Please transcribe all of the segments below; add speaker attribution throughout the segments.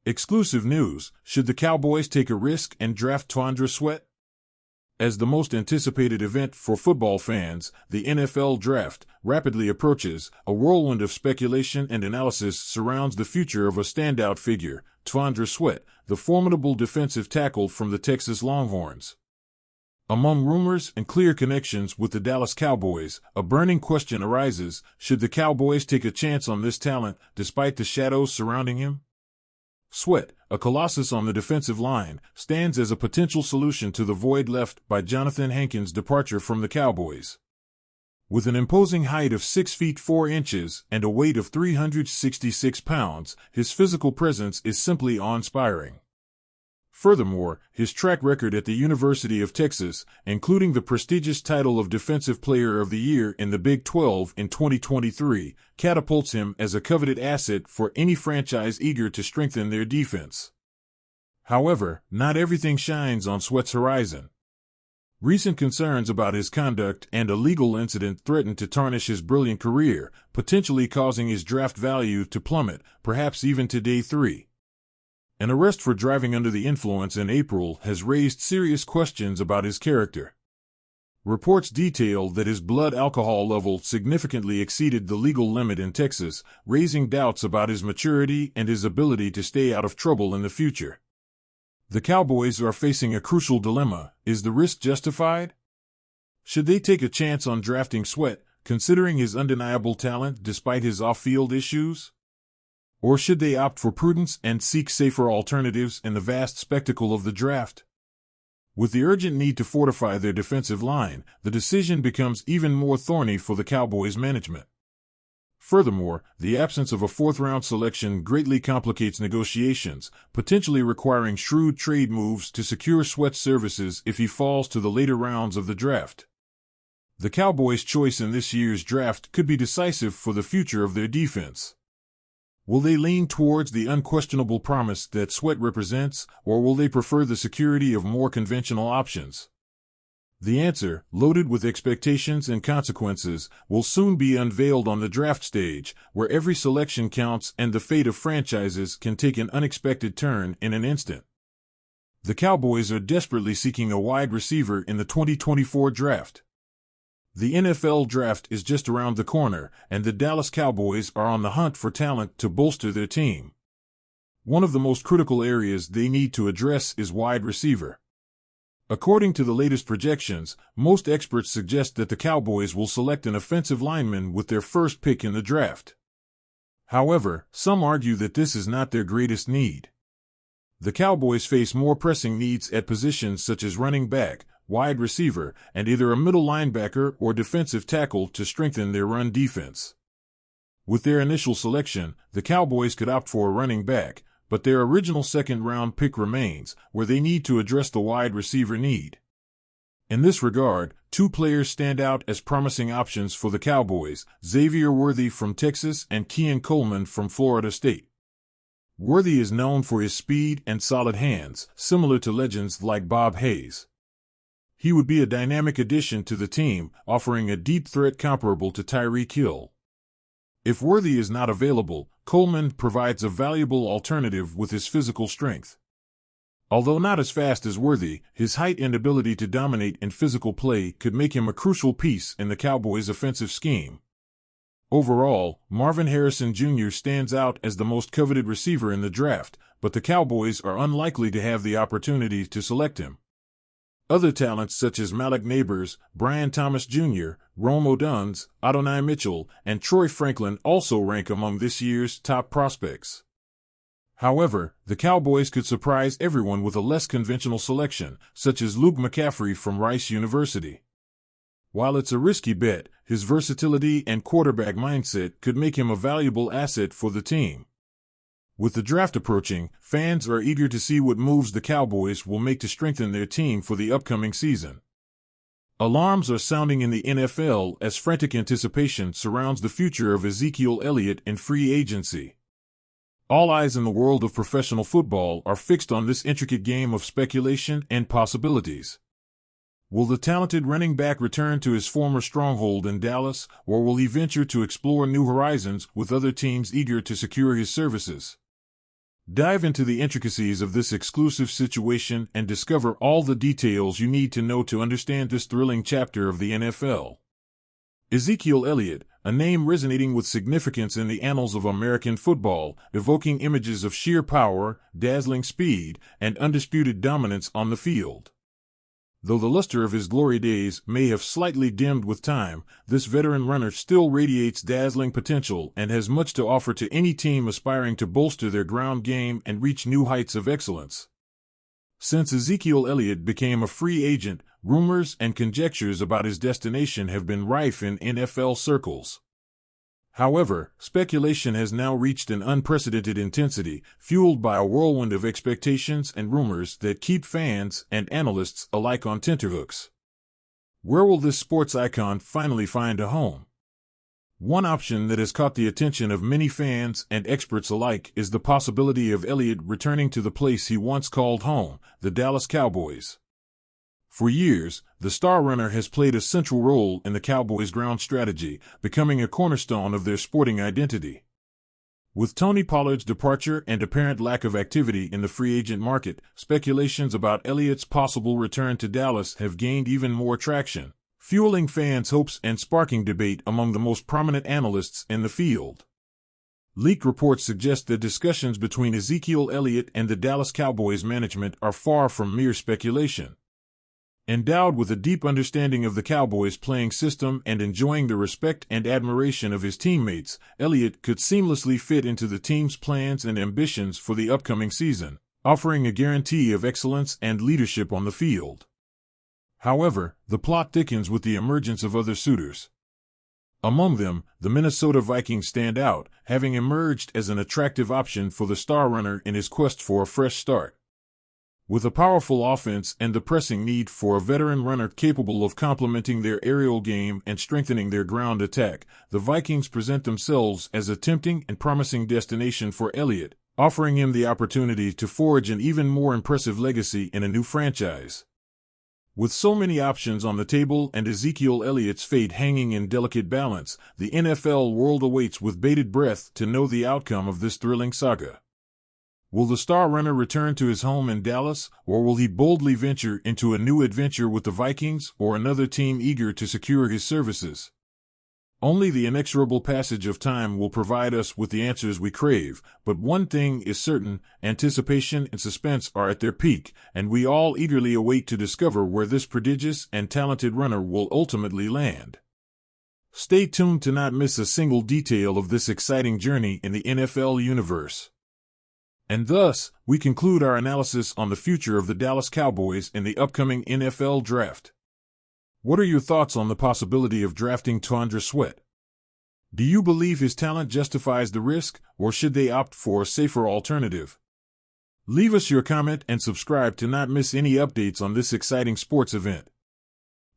Speaker 1: Exclusive news: should the Cowboys take a risk and draft Tandra Sweat? As the most anticipated event for football fans, the NFL Draft, rapidly approaches, a whirlwind of speculation and analysis surrounds the future of a standout figure, Tandra Sweat, the formidable defensive tackle from the Texas Longhorns. Among rumors and clear connections with the Dallas Cowboys, a burning question arises: should the Cowboys take a chance on this talent, despite the shadows surrounding him? Sweat, a colossus on the defensive line, stands as a potential solution to the void left by Jonathan Hankins' departure from the Cowboys. With an imposing height of 6 feet 4 inches and a weight of 366 pounds, his physical presence is simply awe-inspiring. Furthermore, his track record at the University of Texas, including the prestigious title of Defensive Player of the Year in the Big 12 in 2023, catapults him as a coveted asset for any franchise eager to strengthen their defense. However, not everything shines on Sweat's horizon. Recent concerns about his conduct and a legal incident threaten to tarnish his brilliant career, potentially causing his draft value to plummet, perhaps even to day 3. An arrest for driving under the influence in April has raised serious questions about his character. Reports detail that his blood alcohol level significantly exceeded the legal limit in Texas, raising doubts about his maturity and his ability to stay out of trouble in the future. The Cowboys are facing a crucial dilemma: is the risk justified? Should they take a chance on drafting Sweat, considering his undeniable talent despite his off-field issues? Or should they opt for prudence and seek safer alternatives in the vast spectacle of the draft? With the urgent need to fortify their defensive line, the decision becomes even more thorny for the Cowboys' management. Furthermore, the absence of a fourth-round selection greatly complicates negotiations, potentially requiring shrewd trade moves to secure Sweat's services if he falls to the later rounds of the draft. The Cowboys' choice in this year's draft could be decisive for the future of their defense. Will they lean towards the unquestionable promise that Sweat represents, or will they prefer the security of more conventional options? The answer, loaded with expectations and consequences, will soon be unveiled on the draft stage, where every selection counts and the fate of franchises can take an unexpected turn in an instant. The Cowboys are desperately seeking a wide receiver in the 2024 draft. The NFL Draft is just around the corner, and the Dallas Cowboys are on the hunt for talent to bolster their team. One of the most critical areas they need to address is wide receiver. According to the latest projections, most experts suggest that the Cowboys will select an offensive lineman with their first pick in the draft. However, some argue that this is not their greatest need. The Cowboys face more pressing needs at positions such as running back, wide receiver, and either a middle linebacker or defensive tackle to strengthen their run defense. With their initial selection, the Cowboys could opt for a running back, but their original second-round pick remains, where they need to address the wide receiver need. In this regard, 2 players stand out as promising options for the Cowboys: Xavier Worthy from Texas and Keon Coleman from Florida State. Worthy is known for his speed and solid hands, similar to legends like Bob Hayes. He would be a dynamic addition to the team, offering a deep threat comparable to Tyreek Hill. If Worthy is not available, Coleman provides a valuable alternative with his physical strength. Although not as fast as Worthy, his height and ability to dominate in physical play could make him a crucial piece in the Cowboys' offensive scheme. Overall, Marvin Harrison Jr. stands out as the most coveted receiver in the draft, but the Cowboys are unlikely to have the opportunity to select him. Other talents such as Malik Nabers, Brian Thomas Jr., Rome Odunze, Adonai Mitchell, and Troy Franklin also rank among this year's top prospects. However, the Cowboys could surprise everyone with a less conventional selection, such as Luke McCaffrey from Rice University. While it's a risky bet, his versatility and quarterback mindset could make him a valuable asset for the team. With the draft approaching, fans are eager to see what moves the Cowboys will make to strengthen their team for the upcoming season. Alarms are sounding in the NFL as frantic anticipation surrounds the future of Ezekiel Elliott in free agency. All eyes in the world of professional football are fixed on this intricate game of speculation and possibilities. Will the talented running back return to his former stronghold in Dallas, or will he venture to explore new horizons with other teams eager to secure his services? Dive into the intricacies of this exclusive situation and discover all the details you need to know to understand this thrilling chapter of the NFL. Ezekiel Elliott, a name resonating with significance in the annals of American football, evoking images of sheer power, dazzling speed, and undisputed dominance on the field. Though the luster of his glory days may have slightly dimmed with time, this veteran runner still radiates dazzling potential and has much to offer to any team aspiring to bolster their ground game and reach new heights of excellence. Since Ezekiel Elliott became a free agent, rumors and conjectures about his destination have been rife in NFL circles. However, speculation has now reached an unprecedented intensity, fueled by a whirlwind of expectations and rumors that keep fans and analysts alike on tenterhooks. Where will this sports icon finally find a home? One option that has caught the attention of many fans and experts alike is the possibility of Elliott returning to the place he once called home, the Dallas Cowboys. For years, the star runner has played a central role in the Cowboys' ground strategy, becoming a cornerstone of their sporting identity. With Tony Pollard's departure and apparent lack of activity in the free agent market, speculations about Elliott's possible return to Dallas have gained even more traction, fueling fans' hopes and sparking debate among the most prominent analysts in the field. Leaked reports suggest that discussions between Ezekiel Elliott and the Dallas Cowboys management are far from mere speculation. Endowed with a deep understanding of the Cowboys' playing system and enjoying the respect and admiration of his teammates, Elliott could seamlessly fit into the team's plans and ambitions for the upcoming season, offering a guarantee of excellence and leadership on the field. However, the plot thickens with the emergence of other suitors. Among them, the Minnesota Vikings stand out, having emerged as an attractive option for the star runner in his quest for a fresh start. With a powerful offense and the pressing need for a veteran runner capable of complementing their aerial game and strengthening their ground attack, the Vikings present themselves as a tempting and promising destination for Elliott, offering him the opportunity to forge an even more impressive legacy in a new franchise. With so many options on the table and Ezekiel Elliott's fate hanging in delicate balance, the NFL world awaits with bated breath to know the outcome of this thrilling saga. Will the star runner return to his home in Dallas, or will he boldly venture into a new adventure with the Vikings or another team eager to secure his services? Only the inexorable passage of time will provide us with the answers we crave, but one thing is certain: anticipation and suspense are at their peak, and we all eagerly await to discover where this prodigious and talented runner will ultimately land. Stay tuned to not miss a single detail of this exciting journey in the NFL universe. And thus, we conclude our analysis on the future of the Dallas Cowboys in the upcoming NFL Draft. What are your thoughts on the possibility of drafting Tandra Sweat? Do you believe his talent justifies the risk, or should they opt for a safer alternative? Leave us your comment and subscribe to not miss any updates on this exciting sports event.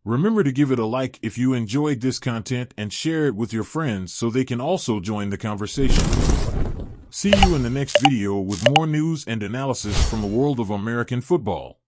Speaker 1: Remember to give it a like if you enjoyed this content and share it with your friends so they can also join the conversation. See you in the next video with more news and analysis from the world of American football.